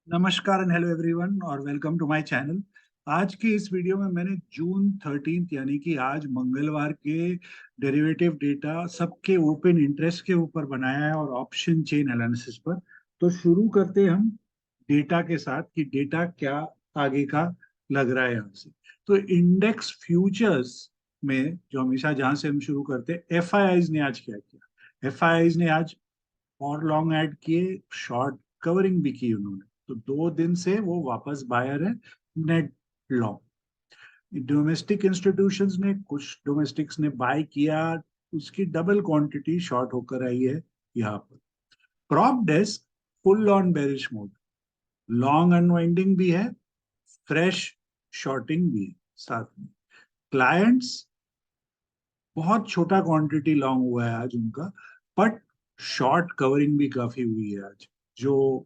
नमस्कार and hello everyone और welcome to my channel. आज के इस वीडियो में मैंने जून 13 यानी कि आज मंगलवार के डेरिवेटिव डेटा सबके ओपन इंटरेस्ट के ऊपर बनाया है और ऑप्शन चेन एनालिसिस पर। तो शुरू करते हैं हम डेटा के साथ कि डेटा क्या आगे का लग रहा है यहाँ से। तो इंडेक्स फ्यूचर्स में जो हमेशा जहां से हम शुरू करते हैं, एफआईआईज ने आज क्या किया। एफआईआईज ने आज और लॉन्ग ऐड किए, शॉर्ट कवरिंग भी की उन्होंने। तो 2 दिन से वो वापस बायर है, नेट लॉन्ग। डोमेस्टिक इंस्टीट्यूशंस ने, कुछ डोमेस्टिक्स ने बाय किया, उसकी डबल क्वांटिटी शॉर्ट होकर आई है यहाँ पर। Prop desk full on bearish mode, long unwinding भी है, फ्रेश शॉर्टिंग भी है साथ में। क्लाइंट्स बहुत छोटा क्वांटिटी लॉन्ग हुआ है आज उनका, बट शॉर्ट कवरिंग भी काफी हुई है आज। जो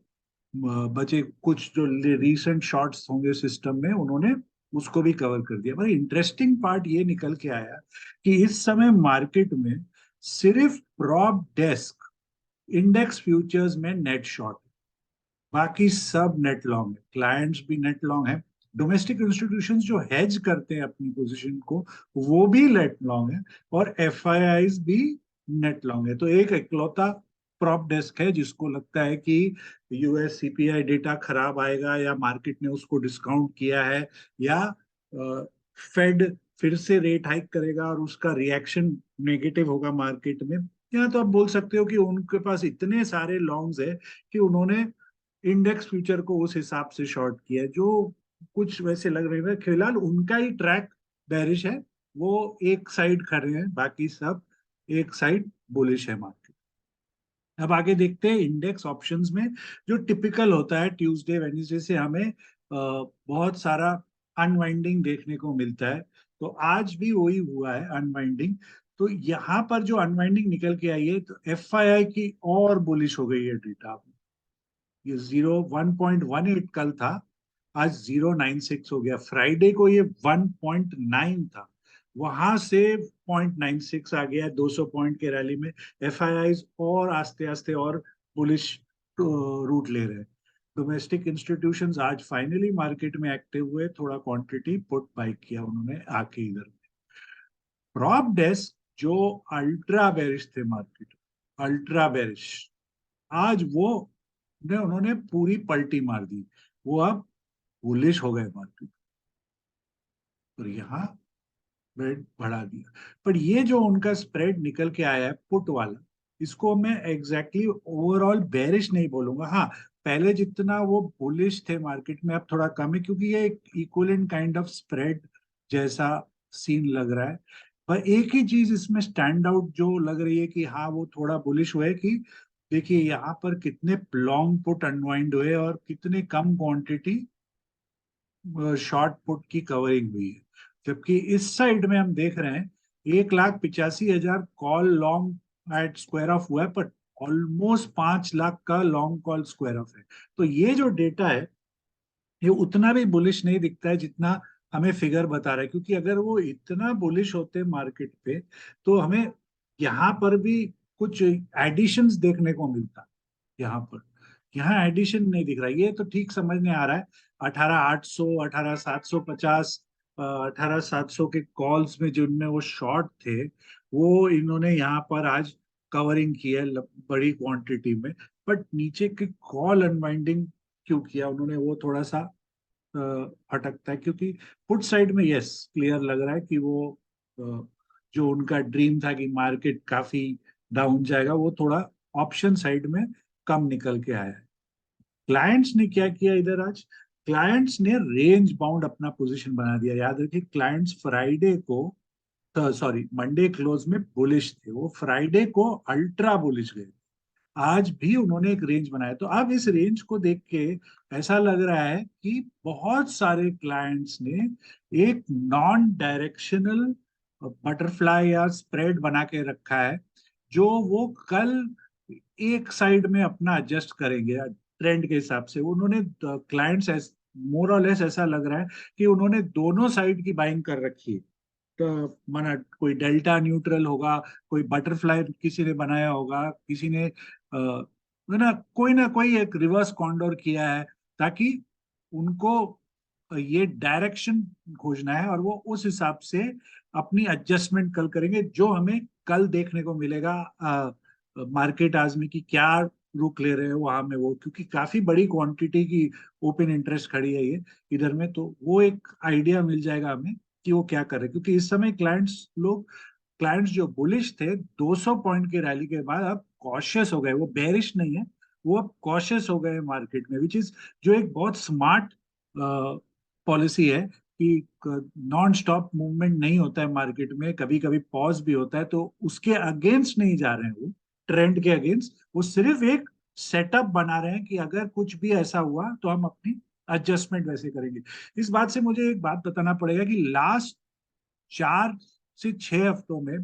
बचे कुछ जो रीसेंट शॉर्ट्स होंगे सिस्टम में, उन्होंने उसको भी कवर कर दिया। पर इंटरेस्टिंग पार्ट ये निकल के आया कि इस समय मार्केट में सिर्फ प्रॉप डेस्क इंडेक्स फ्यूचर्स में नेट शॉर्ट, बाकी सब नेट लॉन्ग है। क्लाइंट्स भी नेट लॉन्ग है, डोमेस्टिक इंस्टीट्यूशंस जो हेज करते हैं अपनी पोजीशन को वो भी नेट लॉन्ग है, और एफआईआईज भी नेट लॉन्ग है। तो एक इकलौता प्रॉप डेस्क है जिसको लगता है कि यूएस सीपीआई डेटा खराब आएगा, या मार्केट ने उसको डिस्काउंट किया है, या फेड फिर से रेट हाइक करेगा और उसका रिएक्शन नेगेटिव होगा मार्केट में। या तो आप बोल सकते हो कि उनके पास इतने सारे लॉन्ग्स है कि उन्होंने इंडेक्स फ्यूचर को उस हिसाब से शॉर्ट किया है। जो कुछ वैसे लग रहे हैं, फिलहाल उनका ही ट्रैक बेरिश है, वो एक साइड खड़े हैं, बाकी सब एक साइड बुलिश है मार्केट। अब आगे देखते हैं इंडेक्स ऑप्शंस में। जो टिपिकल होता है ट्यूसडे वेडनेसडे से हमें बहुत सारा अनवाइंडिंग देखने को मिलता है। तो आज भी वही हुआ है, अनवाइंडिंग। तो यहाँ पर जो अनवाइंडिंग निकल के आई है, तो एफआईआई की और बुलिश हो गई है डेटा। ये 1.18 कल था, आज 0.96 हो गया। फ्राइडे को ये 1.9 था, वहां से 0.96 आ गया 200 पॉइंट के रैली में। एफआईआई और आस्ते आस्ते और बुलिश रूट ले रहे हैं। डोमेस्टिक इंस्टीट्यूशंस आज फाइनली मार्केट में एक्टिव हुए, थोड़ा क्वांटिटी पुट बाय किया उन्होंने आके इधर। प्रॉप डेस्क जो अल्ट्रा बेरिश थे मार्केट, अल्ट्रा बेरिश, आज वो ने उन्होंने पूरी पलटी मार दी। वो अब बुलिश हो गए मार्केट, और यहाँ स्प्रेड बढ़ा दिया। पर ये जो उनका स्प्रेड निकल के आया है पुट वाला, इसको मैं एग्जैक्टली ओवरऑल बेरिश नहीं बोलूंगा। हाँ, पहले जितना वो बुलिश थे मार्केट में अब थोड़ा कम है, क्योंकि ये एक इक्विवेलेंट काइंड ऑफ स्प्रेड जैसा सीन लग रहा है। पर एक ही चीज इसमें स्टैंड आउट जो लग रही है कि हाँ वो थोड़ा बुलिश हुआ है, कि देखिए यहाँ पर कितने लॉन्ग पुट अनवाइंड हुए और कितने कम क्वांटिटी शॉर्ट पुट की कवरिंग हुई है। जबकि इस साइड में हम देख रहे हैं 1,85,000 call long at square off हुआ है, पर ऑलमोस्ट 5 लाख का लॉन्ग कॉल स्क्वायर ऑफ है। तो ये जो डेटा है, ये उतना भी बुलिश नहीं दिखता है जितना हमें फिगर बता रहा है। क्योंकि अगर वो इतना बुलिश होते मार्केट पे, तो हमें यहाँ पर भी कुछ एडिशंस देखने को मिलता। यहाँ पर, यहाँ एडिशन नहीं दिख रहा। ये तो ठीक समझ में आ रहा है, 18,800, 18,750, 18,700 के कॉल्स में जिनमें वो शॉर्ट थे, वो इन्होंने यहाँ पर आज कवरिंग की है बड़ी क्वांटिटी में। बट नीचे के कॉल अनवाइंडिंग क्यों किया उन्होंने, वो थोड़ा सा अ, अटकता है। क्योंकि पुट साइड में यस क्लियर लग रहा है कि वो जो उनका ड्रीम था कि मार्केट काफी डाउन जाएगा, वो थोड़ा ऑप्शन साइड में कम निकल के आया है। क्लाइंट्स ने क्या किया इधर आज, क्लाइंट्स ने रेंज बाउंड अपना पोजीशन बना दिया। याद रखिए, क्लाइंट्स फ्राइडे को, सॉरी मंडे क्लोज में बुलिश थे, वो फ्राइडे को अल्ट्रा बुलिश गए। आज भी उन्होंने एक रेंज बनाया। तो अब इस रेंज को देख के ऐसा लग रहा है कि बहुत सारे क्लाइंट्स ने एक नॉन डायरेक्शनल बटरफ्लाई या स्प्रेड बना के रखा है, जो वो कल एक साइड में अपना एडजस्ट करेंगे ट्रेंड के हिसाब से। उन्होंने क्लाइंट्स मोर और लेस ऐसा लग रहा है कि उन्होंने दोनों साइड की बाइंग कर रखी है। तो माना कोई डेल्टा न्यूट्रल होगा, कोई बटरफ्लाई किसी ने बनाया होगा, किसी ने है ना कोई एक रिवर्स कॉन्डोर किया है, ताकि उनको ये डायरेक्शन खोजना है और वो उस हिसाब से अपनी एडजस्टमेंट कल करेंगे, जो हमें कल देखने को मिलेगा मार्केट आज में कि क्या रुख ले रहे हो वहां में वो, क्योंकि काफी बड़ी क्वांटिटी की ओपन इंटरेस्ट खड़ी है ये इधर में, तो वो एक आइडिया मिल जाएगा हमें कि वो क्या कर रहे हैं। क्योंकि इस समय क्लाइंट्स जो बुलिश थे 200 पॉइंट की रैली के बाद अब कॉशियस हो गए, वो बेरिश नहीं है, वो अब कॉशियस हो गए मार्केट में, विच इज जो एक बहुत स्मार्ट पॉलिसी है कि नॉन स्टॉप मूवमेंट नहीं होता है मार्केट में, कभी कभी पॉज भी होता है, तो उसके अगेंस्ट नहीं जा रहे हैं वो, ट्रेंड के अगेंस्ट, वो सिर्फ एक सेटअप बना रहे हैं कि अगर कुछ भी ऐसा हुआ तो हम अपनी एडजस्टमेंट वैसे करेंगे। इस बात से मुझे एक बात बताना पड़ेगा कि लास्ट 4 से 6 हफ्तों में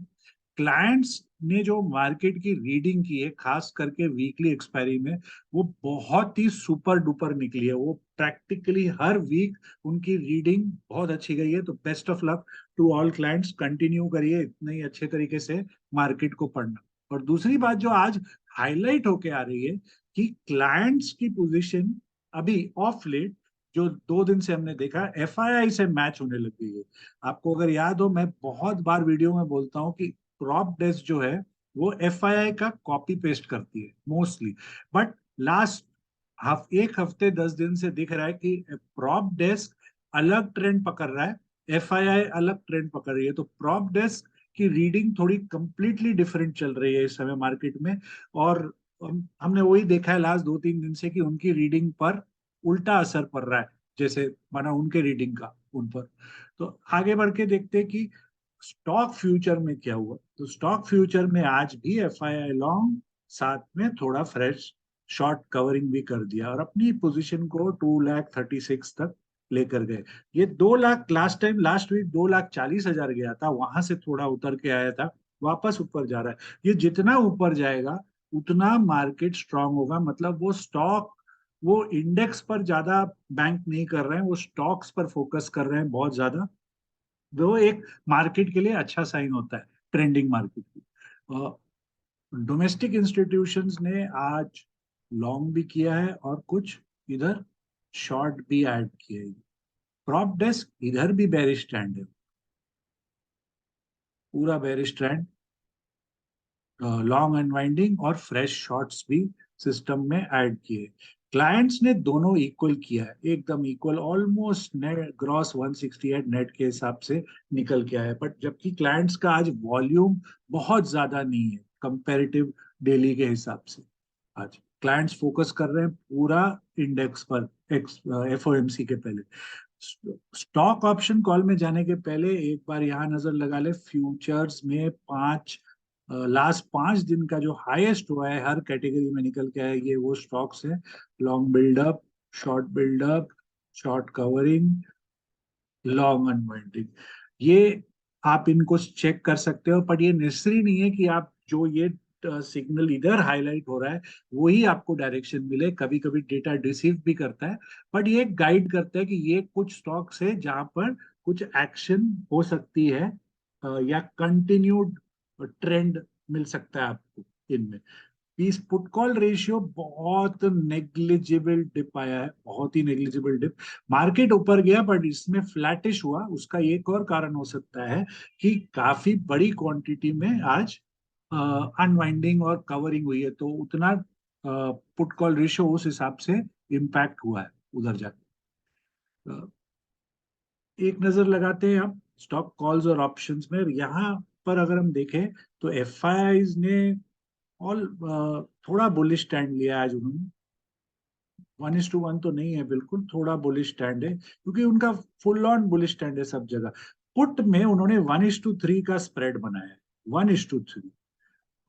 क्लाइंट्स ने जो मार्केट की रीडिंग की है, खास करके वीकली एक्सपायरी में, वो बहुत ही सुपर डुपर निकली है। वो प्रैक्टिकली हर वीक उनकी रीडिंग बहुत अच्छी गई है। तो best of luck to all clients, continue करिए इतने ही अच्छे तरीके से मार्केट को पढ़ना। और दूसरी बात जो आज हाईलाइट होके आ रही है कि क्लाइंट्स की पोजीशन अभी ऑफ लेट, जो 2 दिन से हमने देखा, एफआईआई से मैच होने लग गई है। आपको अगर याद हो, मैं बहुत बार वीडियो में बोलता हूँ कि प्रॉप डेस्क जो है वो एफआईआई का कॉपी पेस्ट करती है मोस्टली, बट लास्ट एक हफ्ते 10 दिन से दिख रहा है कि प्रॉप डेस्क अलग ट्रेंड पकड़ रहा है, एफआईआई अलग ट्रेंड पकड़ रही है। तो प्रॉप डेस्क की रीडिंग थोड़ी कंप्लीटली डिफरेंट चल रही है इस समय मार्केट में, और हमने वही देखा है लास्ट 2-3 दिन से कि उनकी रीडिंग पर उल्टा असर पड़ रहा है, जैसे माना उनके रीडिंग का उन पर। तो आगे बढ़ के देखते हैं कि स्टॉक फ्यूचर में क्या हुआ। तो स्टॉक फ्यूचर में आज भी एफआईआई लॉन्ग, साथ में थोड़ा फ्रेश शॉर्ट कवरिंग भी कर दिया और अपनी पोजीशन को 2,36,000 तक लेकर गए। ये 2 lakh last time, last week 2,40,000 गया था, वहां से थोड़ा उतर के आया था, वापस ऊपर जा रहा है। ये जितना ऊपर जाएगा उतना मार्केट स्ट्रांग होगा, मतलब वो स्टॉक, वो इंडेक्स पर ज्यादा बैंक नहीं कर रहे हैं, वो स्टॉक्स पर फोकस कर रहे हैं बहुत ज्यादा। वो एक मार्केट के लिए अच्छा साइन होता है, ट्रेंडिंग मार्केट की। डोमेस्टिक इंस्टीट्यूशंस ने आज लॉन्ग भी किया है और कुछ इधर शॉर्ट भी ऐड किए हैं। प्रॉप डेस्क इधर भी बेरिश ट्रेंड है, पूरा बेरिश ट्रेंड, लॉन्ग अनवाइंडिंग और फ्रेश शॉर्ट्स भी सिस्टम में ऐड किए। क्लाइंट्स ने दोनों इक्वल किया है, एकदम equal, almost net gross 168 net के हिसाब से निकल के आया है। बट जबकि क्लाइंट्स का आज वॉल्यूम बहुत ज्यादा नहीं है कंपैरेटिव डेली के हिसाब से। आज क्लाइंट्स फोकस कर रहे हैं पूरा इंडेक्स पर, एफओएमसी के पहले। स्टॉक ऑप्शन कॉल में जाने के पहले एक बार यहाँ नजर लगा ले, फ्यूचर्स में लास्ट 5 दिन का जो हाईएस्ट हुआ है हर कैटेगरी में निकल के आया, ये वो स्टॉक्स है। Long buildup, short buildup, short covering, long unwinding, ये आप इनको चेक कर सकते हो। पर ये नेसेसरी नहीं है कि आप जो ये सिग्नल इधर हाईलाइट हो रहा है वही आपको डायरेक्शन मिले, कभी कभी डेटा डिसीव भी करता है। बट ये गाइड करता है कि ये कुछ स्टॉक्स है जहां पर कुछ एक्शन हो सकती है, या कंटिन्यूड ट्रेंड मिल सकता है आपको इनमें। इस पुट कॉल रेशियो बहुत नेग्लिजिबल डिप आया है, बहुत ही नेग्लिजिबल डिप। मार्केट ऊपर गया बट इसमें फ्लैटिश हुआ। उसका एक और कारण हो सकता है कि काफी बड़ी क्वांटिटी में आज अनवाइंडिंग और कवरिंग हुई है, तो उतना पुट कॉल रेशियो उस हिसाब से इम्पैक्ट हुआ है उधर जाके। अ, एक नजर लगाते हैं हम स्टॉक कॉल्स और ऑप्शंस में। यहाँ पर अगर हम देखें तो एफआईआईज ने ऑल थोड़ा बुलिश स्टैंड लिया आज उन्होंने। 1:1 तो नहीं है, बिल्कुल थोड़ा बुलिश स्टैंड है, क्योंकि उनका फुल ऑन बुलिश स्टैंड है सब जगह। पुट में उन्होंने 1:3 का स्प्रेड बनाया है, 1:3,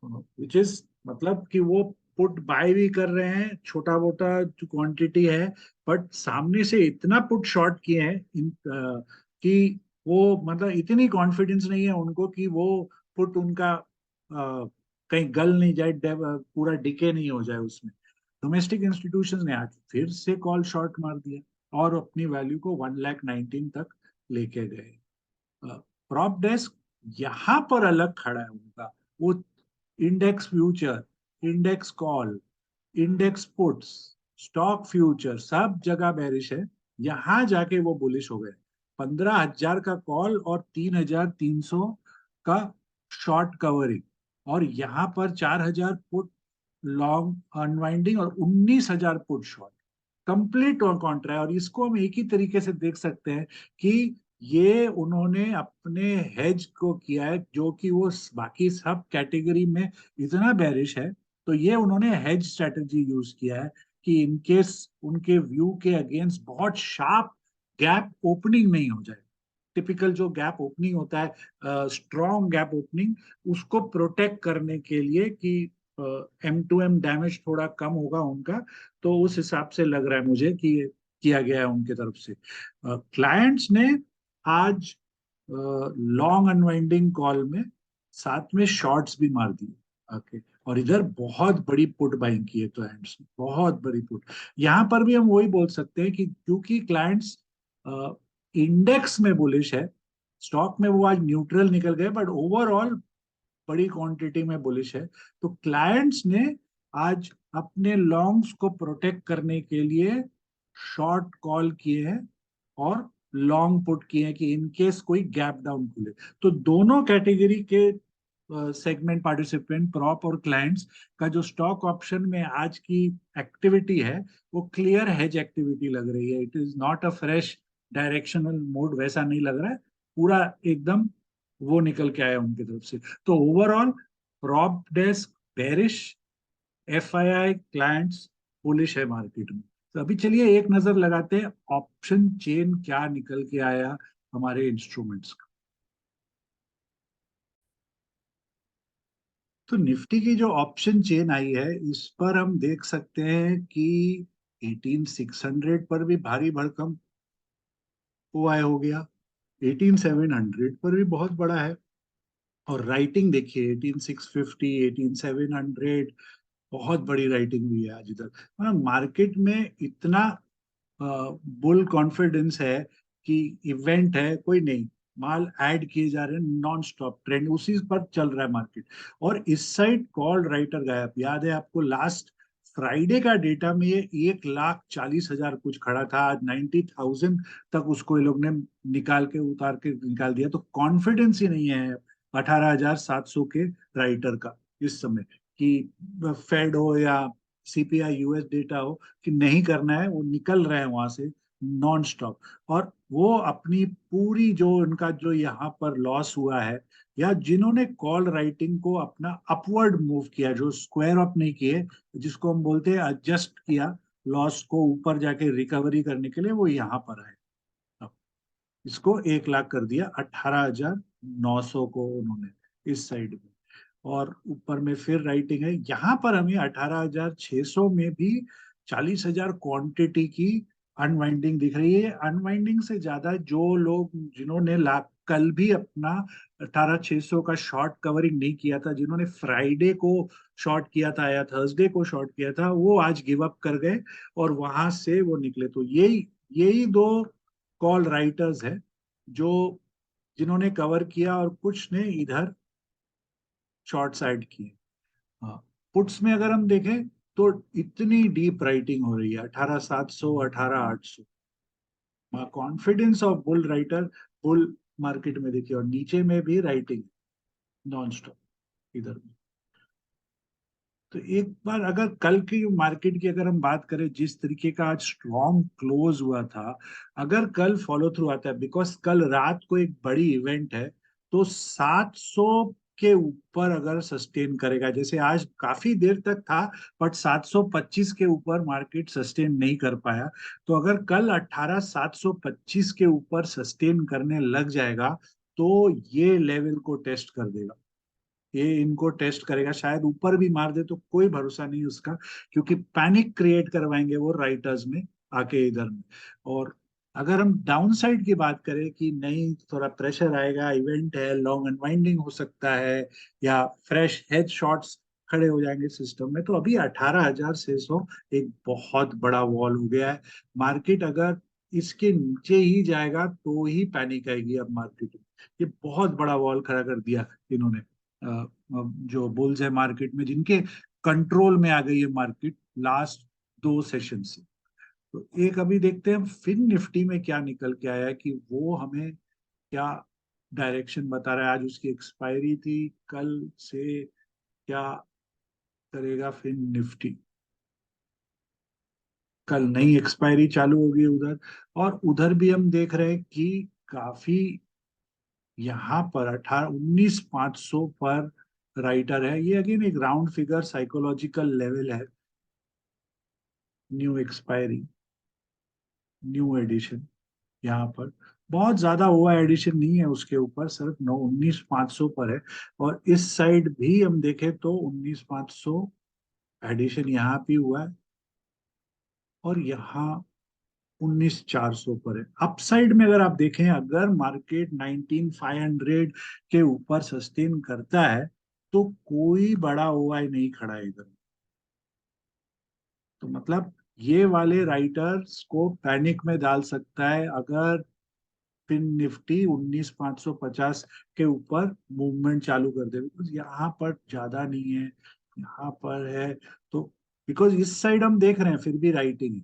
विच इज मतलब कि वो पुट बाय भी कर रहे हैं, छोटा मोटा जो क्वांटिटी है, बट सामने से इतना पुट शॉर्ट किए हैं कि वो मतलब इतनी कॉन्फिडेंस नहीं है उनको कि वो पुट उनका कहीं गल नहीं जाए, पूरा डिके नहीं हो जाए उसमें। डोमेस्टिक इंस्टीट्यूशंस ने आज फिर से कॉल शॉर्ट मार दिया और अपनी वैल्यू को 1,19,000 तक लेके गए। प्रॉप डेस्क यहाँ पर अलग खड़ा है उनका, वो index future, index call, index puts, stock future सब जगह बेरिश है, यहां जाके वो बुलिश हो गए। 15,000 का कॉल और 3,300 का शॉर्ट कवरिंग, और यहाँ पर 4,000 पुट लॉन्ग अनवाइंडिंग और 19,000 पुट शॉर्ट, कंप्लीट और कॉन्ट्रा है। और इसको हम एक ही तरीके से देख सकते हैं कि ये उन्होंने अपने हेज को किया है, जो कि वो बाकी सब कैटेगरी में इतना बेरिश है, तो ये उन्होंने हेज स्ट्रेटेजी यूज किया है कि इनकेस उनके व्यू के अगेंस्ट बहुत शार्प गैप ओपनिंग नहीं हो जाए। टिपिकल जो गैप ओपनिंग होता है, स्ट्रॉन्ग गैप ओपनिंग, उसको प्रोटेक्ट करने के लिए कि M2M डैमेज थोड़ा कम होगा उनका, तो उस हिसाब से लग रहा है मुझे कि ये किया गया है उनके तरफ से। क्लाइंट्स ने आज लॉन्ग अनवाइंडिंग कॉल में साथ में शॉर्ट्स भी मार दिए। ओके, और इधर बहुत बड़ी पुट बाइंग की है क्लाइंट्स ने, बहुत बड़ी पुट। यहाँ पर भी हम वही बोल सकते हैं कि क्योंकि क्लाइंट्स इंडेक्स में बुलिश है, स्टॉक में वो आज न्यूट्रल निकल गए, बट ओवरऑल बड़ी क्वांटिटी में बुलिश है, तो क्लाइंट्स ने आज अपने लॉन्ग्स को प्रोटेक्ट करने के लिए शॉर्ट कॉल किए हैं और लॉन्ग पुट किए हैं कि इन केस कोई गैप डाउन खुले। तो दोनों कैटेगरी के सेगमेंट पार्टिसिपेंट, प्रॉप और क्लाइंट्स का जो स्टॉक ऑप्शन में आज की एक्टिविटी है, वो क्लियर हेज एक्टिविटी लग रही है। It is not a fresh directional mode, वैसा नहीं लग रहा है, पूरा एकदम वो निकल के आया उनकी तरफ से। तो overall prop desk bearish, FII clients bullish है मार्केट में। तो अभी चलिए एक नजर लगाते हैं ऑप्शन चेन क्या निकल के आया हमारे इंस्ट्रूमेंट्स का। तो निफ्टी की जो ऑप्शन चेन आई है, इस पर हम देख सकते हैं कि 18,600 पर भी भारी भरकम हुआ है, हो गया। 18,700 पर भी बहुत बड़ा है, और राइटिंग देखिए 18,650, 18,700, बहुत बड़ी राइटिंग हुई है आज इधर। मतलब मार्केट में इतना बुल कॉन्फिडेंस है कि इवेंट है कोई नहीं, माल ऐड किए जा रहे हैं, नॉन स्टॉप ट्रेंड उसी पर चल रहा है मार्केट। और इस साइड कॉल राइटर गायब, याद है आपको लास्ट फ्राइडे का डेटा में ये 1,40,000 कुछ खड़ा था, आज 90,000 तक उसको ये लोग ने निकाल के उतार के निकाल दिया। तो कॉन्फिडेंस ही नहीं है 18,700 के राइटर का इस समय, कि फेड हो या CPI US डेटा हो, कि नहीं करना है, वो निकल रहे हैं वहां से नॉन स्टॉप। और वो अपनी पूरी जो उनका जो यहाँ पर लॉस हुआ है, या जिन्होंने कॉल राइटिंग को अपना अपवर्ड मूव किया, जो स्क्वायर अप नहीं किए, जिसको हम बोलते हैं एडजस्ट किया लॉस को ऊपर जाके रिकवरी करने के लिए, वो यहाँ पर आए। अब इसको 1 लाख कर दिया, 18,900 को उन्होंने इस साइड में। और ऊपर में फिर राइटिंग है, यहाँ पर हमें 18,600 में भी 40,000 क्वांटिटी की अनवाइंडिंग दिख रही है। अनवाइंडिंग से ज्यादा जो लोग, जिन्होंने लाख कल भी अपना 18,600 का शॉर्ट कवरिंग नहीं किया था, जिन्होंने फ्राइडे को शॉर्ट किया था या थर्सडे को शॉर्ट किया था, वो आज गिव अप कर गए और वहां से वो निकले। तो यही यही दो कॉल राइटर्स है जो, जिन्होंने कवर किया, और कुछ ने इधर शॉर्ट साइड किए। हाँ, पुट्स में अगर हम देखें तो इतनी डीप राइटिंग हो रही है, 18,700, 18,800। Confidence of bull writer, bull market में देखिए, और नीचे में भी राइटिंग नॉन स्टॉप इधर भी। तो एक बार अगर कल की मार्केट की अगर हम बात करें, जिस तरीके का आज स्ट्रॉन्ग क्लोज हुआ था, अगर कल फॉलो थ्रू आता है, बिकॉज कल रात को एक बड़ी इवेंट है, तो 700 के ऊपर अगर सस्टेन करेगा, जैसे आज काफी देर तक था, बट 725 के ऊपर मार्केट सस्टेन नहीं कर पाया। तो अगर कल 18,725 के ऊपर सस्टेन करने लग जाएगा, तो ये लेवल को टेस्ट कर देगा, ये इनको टेस्ट करेगा, शायद ऊपर भी मार दे, तो कोई भरोसा नहीं उसका, क्योंकि पैनिक क्रिएट करवाएंगे वो राइटर्स में आके इधर में। और अगर हम डाउन साइड की बात करें कि नहीं, थोड़ा प्रेशर आएगा, इवेंट है, लॉन्ग अनवाइंडिंग हो सकता है, या फ्रेश हेड शॉट्स खड़े हो जाएंगे सिस्टम में, तो अभी 18,600 एक बहुत बड़ा वॉल हो गया है। मार्केट अगर इसके नीचे ही जाएगा तो ही पैनिक आएगी अब मार्केट में। ये बहुत बड़ा वॉल खड़ा कर दिया इन्होंने, जो बुल्स है मार्केट में, जिनके कंट्रोल में आ गई है मार्केट लास्ट 2 सेशन से। तो एक अभी देखते हैं फिन निफ्टी में क्या निकल के आया है कि वो हमें क्या डायरेक्शन बता रहा है। आज उसकी एक्सपायरी थी, कल से क्या करेगा फिन निफ्टी। कल नई एक्सपायरी चालू होगी उधर। और उधर भी हम देख रहे हैं कि काफी यहाँ पर 19,500 पर राइटर है। ये अगेन एक राउंड फिगर साइकोलॉजिकल लेवल है। न्यू एक्सपायरी, न्यू एडिशन, यहाँ पर बहुत ज्यादा हुआ एडिशन नहीं है उसके ऊपर, सिर्फ 19,500 पर है। और इस साइड भी हम देखें तो 19,500 एडिशन यहाँ भी हुआ है, और यहाँ 19,400 पर है। अपसाइड में अगर आप देखें, अगर मार्केट 19,500 के ऊपर सस्टेन करता है तो कोई बड़ा ओआई नहीं खड़ा है इधर। तो मतलब ये वाले राइटर्स को पैनिक में डाल सकता है अगर फिन निफ्टी 19,550 के ऊपर मूवमेंट चालू कर दे। बिकॉज यहाँ पर ज्यादा नहीं है, यहाँ पर है। तो बिकॉज इस साइड हम देख रहे हैं फिर भी राइटिंग है,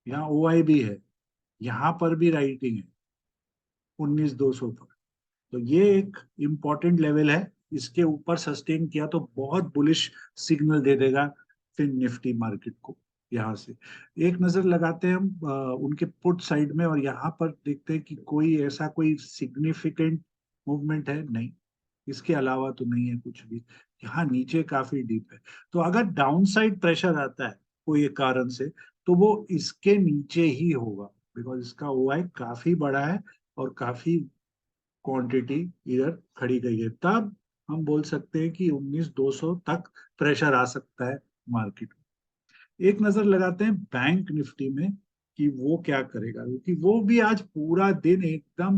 यहाँ ओआई भी है, यहाँ पर भी राइटिंग है 19,200 पर। तो ये एक इम्पॉर्टेंट लेवल है। इसके ऊपर सस्टेन किया तो बहुत बुलिश सिग्नल दे देगा फिन निफ्टी मार्केट को। यहाँ से एक नजर लगाते हैं हम उनके पुट साइड में, और यहाँ पर देखते हैं कि कोई ऐसा कोई सिग्निफिकेंट मूवमेंट है नहीं। इसके अलावा तो नहीं है कुछ भी। यहाँ नीचे काफी डीप है। तो अगर डाउन साइड प्रेशर आता है कोई एक कारण से, तो वो इसके नीचे ही होगा। बिकॉज इसका ओआई काफी बड़ा है और काफी क्वांटिटी इधर खड़ी गई है। तब हम बोल सकते हैं कि 19,200 तक प्रेशर आ सकता है मार्केट में। एक नजर लगाते हैं बैंक निफ्टी में कि वो क्या करेगा, क्योंकि वो भी आज पूरा दिन एकदम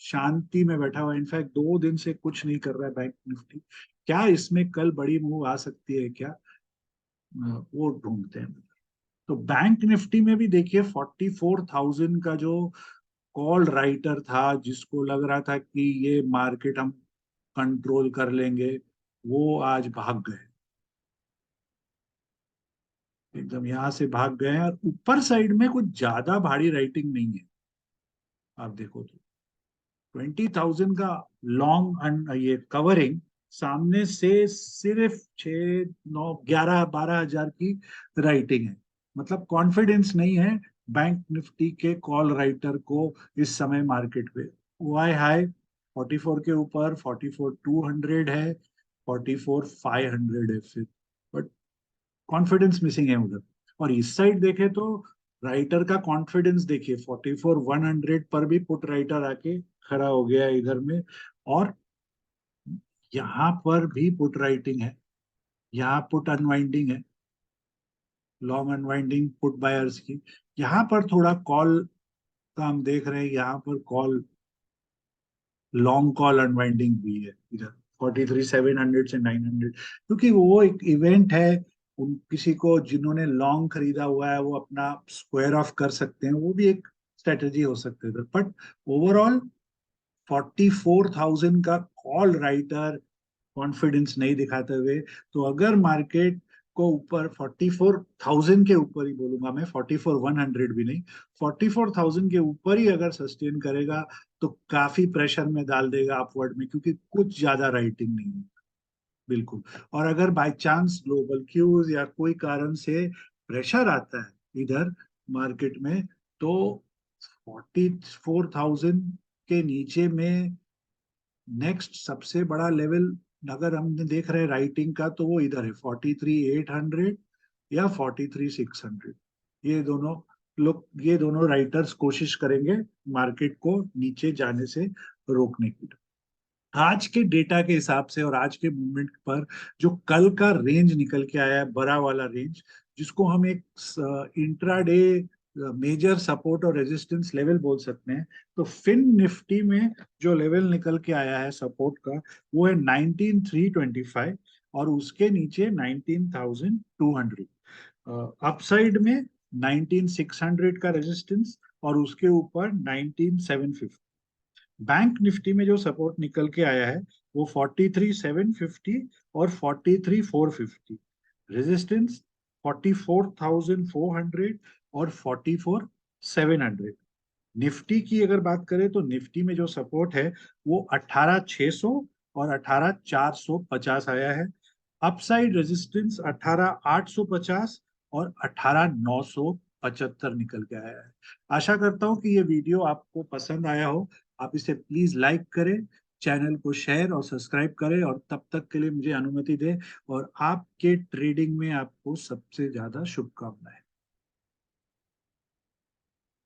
शांति में बैठा हुआ है। इनफैक्ट 2 दिन से कुछ नहीं कर रहा है बैंक निफ्टी। क्या इसमें कल बड़ी मूव आ सकती है क्या, वो ढूंढते हैं। तो बैंक निफ्टी में भी देखिए 44,000 का जो कॉल राइटर था, जिसको लग रहा था कि ये मार्केट हम कंट्रोल कर लेंगे, वो आज भाग गए। एकदम यहाँ से भाग गए हैं, और ऊपर साइड में कुछ ज्यादा भारी राइटिंग नहीं है। आप देखो तो 20,000 का लॉन्ग ये कवरिंग, सामने से सिर्फ 6, 9, 11, 12 हजार की राइटिंग है। मतलब कॉन्फिडेंस नहीं है बैंक निफ्टी के कॉल राइटर को इस समय मार्केट पे। वाई हाई 44 के ऊपर 44,200 है, 44,500 है फिर। बट कॉन्फिडेंस मिसिंग है उधर। और इस साइड देखे तो राइटर का कॉन्फिडेंस देखिए 44,100 पर भी पुट राइटर आके खड़ा हो गया है इधर में। और यहाँ पर भी पुट राइटिंग है, यहाँ पुट अनवाइंडिंग है, लॉन्ग अनवाइंडिंग पुट बायर्स की। यहाँ पर थोड़ा कॉल का हम देख रहे हैं, यहाँ पर कॉल लॉन्ग कॉल अनवाइंडिंग भी है इधर 43,700 से 900। क्योंकि वो एक इवेंट है, उन किसी को जिन्होंने लॉन्ग खरीदा हुआ है वो अपना स्क्वायर ऑफ कर सकते हैं, वो भी एक स्ट्रेटेजी हो सकती है। बट ओवरऑल 44,000 का कॉल राइटर कॉन्फिडेंस नहीं दिखाते हुए, तो अगर मार्केट को ऊपर 44,000 के ऊपर ही बोलूंगा मैं, 44,100 भी नहीं, 44,000 के ऊपर ही अगर सस्टेन करेगा तो काफी प्रेशर में डाल देगा अपवर्ड में, क्योंकि कुछ ज्यादा राइटिंग नहीं है बिल्कुल। और अगर बाय चांस ग्लोबल क्यूज या कोई कारण से प्रेशर आता है इधर मार्केट में, तो 44,000 के नीचे में नेक्स्ट सबसे बड़ा लेवल अगर हम देख रहे हैं राइटिंग का, तो वो इधर है 43,800 या 43,600। ये दोनों ये दोनों राइटर्स कोशिश करेंगे मार्केट को नीचे जाने से रोकने की। आज के डेटा के हिसाब से और आज के मूवमेंट पर जो कल का रेंज निकल के आया है, बड़ा वाला रेंज, जिसको हम एक इंट्राडे मेजर सपोर्ट और रेजिस्टेंस लेवल बोल सकते हैं। तो फिन निफ्टी में जो लेवल निकल के आया है सपोर्ट का, वो है 19,325, और उसके नीचे 19,200। अपसाइड में 19,600 का रेजिस्टेंस, और उसके ऊपर 19,750। बैंक निफ्टी में जो सपोर्ट निकल के आया है वो 43,750 और 43,450। रेजिस्टेंस 44,400 और 44,700। निफ्टी की अगर बात करें तो निफ्टी में जो सपोर्ट है वो 18,600 और 18,450 आया है। अपसाइड रेजिस्टेंस 18,850 और 18,975 निकल के आया है। आशा करता हूं कि ये वीडियो आपको पसंद आया हो। आप इसे प्लीज लाइक करें, चैनल को शेयर और सब्सक्राइब करें, और तब तक के लिए मुझे अनुमति दें। और आपके ट्रेडिंग में आपको सबसे ज्यादा शुभकामनाएं।